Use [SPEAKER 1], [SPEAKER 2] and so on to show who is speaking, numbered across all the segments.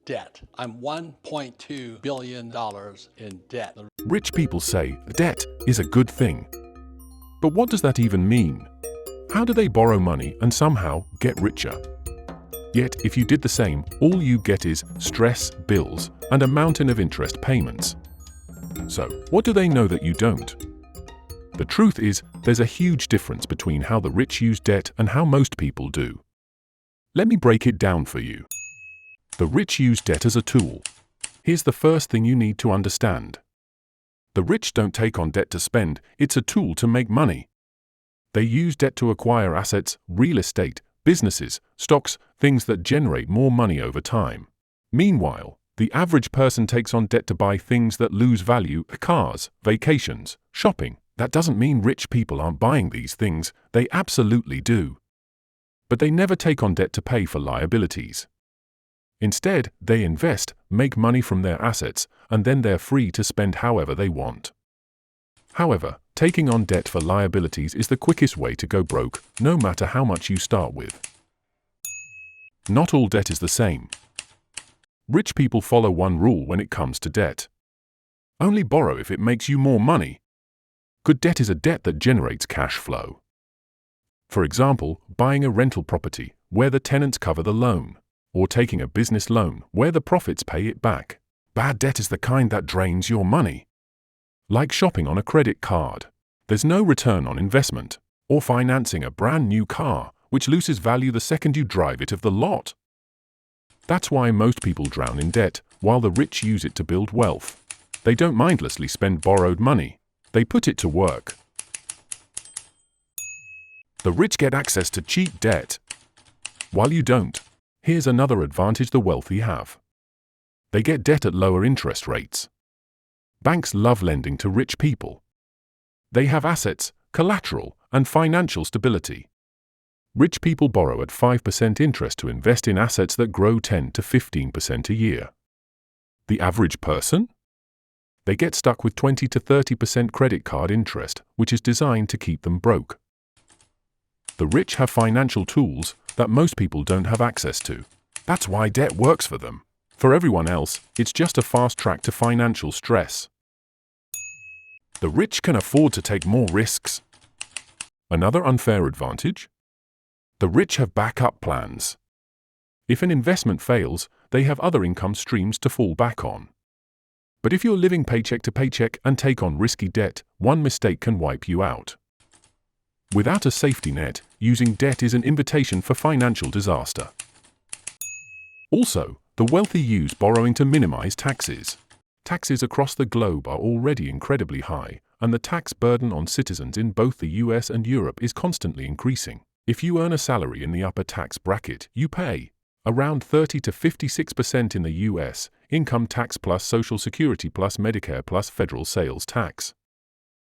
[SPEAKER 1] debt. I'm $1.2 billion in debt.
[SPEAKER 2] Rich people say debt is a good thing. But what does that even mean? How do they borrow money and somehow get richer? Yet, if you did the same, all you get is stress, bills, and a mountain of interest payments. So, what do they know that you don't? The truth is, there's a huge difference between how the rich use debt and how most people do. Let me break it down for you. The rich use debt as a tool. Here's the first thing you need to understand. The rich don't take on debt to spend, it's a tool to make money. They use debt to acquire assets, real estate, businesses, stocks, things that generate more money over time. Meanwhile, the average person takes on debt to buy things that lose value, cars, vacations, shopping. That doesn't mean rich people aren't buying these things, they absolutely do. But they never take on debt to pay for liabilities. Instead, they invest, make money from their assets, and then they're free to spend however they want. However, taking on debt for liabilities is the quickest way to go broke, no matter how much you start with. Not all debt is the same. Rich people follow one rule when it comes to debt. Only borrow if it makes you more money. Good debt is a debt that generates cash flow. For example, buying a rental property, where the tenants cover the loan, or taking a business loan, where the profits pay it back. Bad debt is the kind that drains your money. Like shopping on a credit card. There's no return on investment, or financing a brand new car, which loses value the second you drive it off the lot. That's why most people drown in debt, while the rich use it to build wealth. They don't mindlessly spend borrowed money. They put it to work. The rich get access to cheap debt, while you don't. Here's another advantage the wealthy have. They get debt at lower interest rates. Banks love lending to rich people. They have assets, collateral, and financial stability. Rich people borrow at 5% interest to invest in assets that grow 10 to 15% a year. The average person? They get stuck with 20 to 30% credit card interest, which is designed to keep them broke. The rich have financial tools that most people don't have access to. That's why debt works for them. For everyone else, it's just a fast track to financial stress. The rich can afford to take more risks. Another unfair advantage? The rich have backup plans. If an investment fails, they have other income streams to fall back on. But if you're living paycheck to paycheck and take on risky debt, one mistake can wipe you out. Without a safety net, using debt is an invitation for financial disaster. Also, the wealthy use borrowing to minimize taxes. Taxes across the globe are already incredibly high, and the tax burden on citizens in both the US and Europe is constantly increasing. If you earn a salary in the upper tax bracket, you pay around 30 to 56% in the US, income tax plus Social Security plus Medicare plus federal sales tax,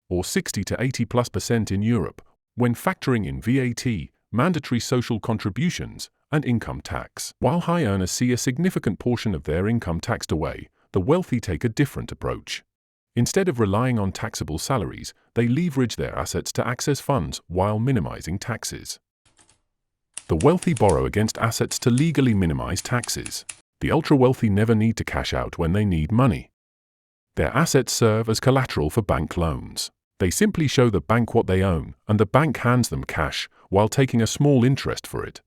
[SPEAKER 2] or 60 to 80% in Europe, when factoring in VAT, mandatory social contributions, and income tax. While high earners see a significant portion of their income taxed away, the wealthy take a different approach. Instead of relying on taxable salaries, they leverage their assets to access funds while minimizing taxes. The wealthy borrow against assets to legally minimize taxes. The ultra-wealthy never need to cash out when they need money. Their assets serve as collateral for bank loans. They simply show the bank what they own, and the bank hands them cash while taking a small interest for it.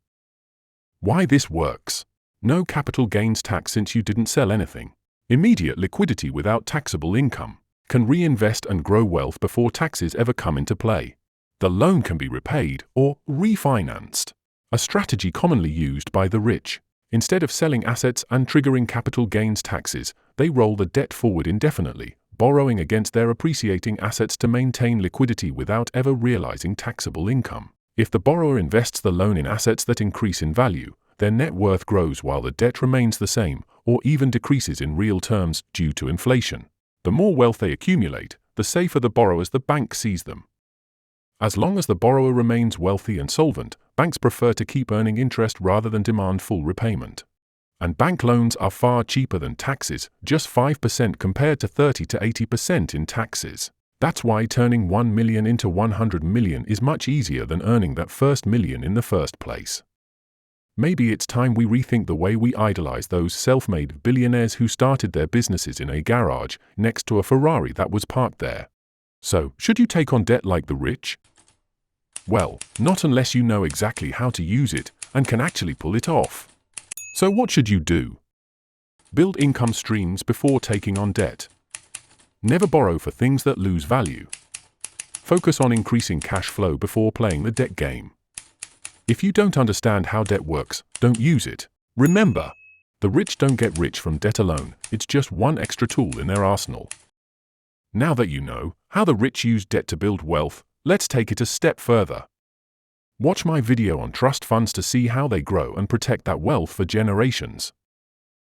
[SPEAKER 2] Why this works? No capital gains tax since you didn't sell anything. Immediate liquidity without taxable income. Can reinvest and grow wealth before taxes ever come into play. The loan can be repaid or refinanced. A strategy commonly used by the rich. Instead of selling assets and triggering capital gains taxes, they roll the debt forward indefinitely, borrowing against their appreciating assets to maintain liquidity without ever realizing taxable income. If the borrower invests the loan in assets that increase in value, their net worth grows while the debt remains the same, or even decreases in real terms due to inflation. The more wealth they accumulate, the safer the borrower as the bank sees them. As long as the borrower remains wealthy and solvent, banks prefer to keep earning interest rather than demand full repayment. And bank loans are far cheaper than taxes, just 5% compared to 30 to 80% in taxes. That's why turning 1 million into 100 million is much easier than earning that first million in the first place. Maybe it's time we rethink the way we idolize those self-made billionaires who started their businesses in a garage next to a Ferrari that was parked there. So, should you take on debt like the rich? Well, not unless you know exactly how to use it and can actually pull it off. So what should you do? Build income streams before taking on debt. Never borrow for things that lose value. Focus on increasing cash flow before playing the debt game. If you don't understand how debt works, don't use it. Remember, the rich don't get rich from debt alone. It's just one extra tool in their arsenal. Now that you know how the rich use debt to build wealth, let's take it a step further. Watch my video on trust funds to see how they grow and protect that wealth for generations.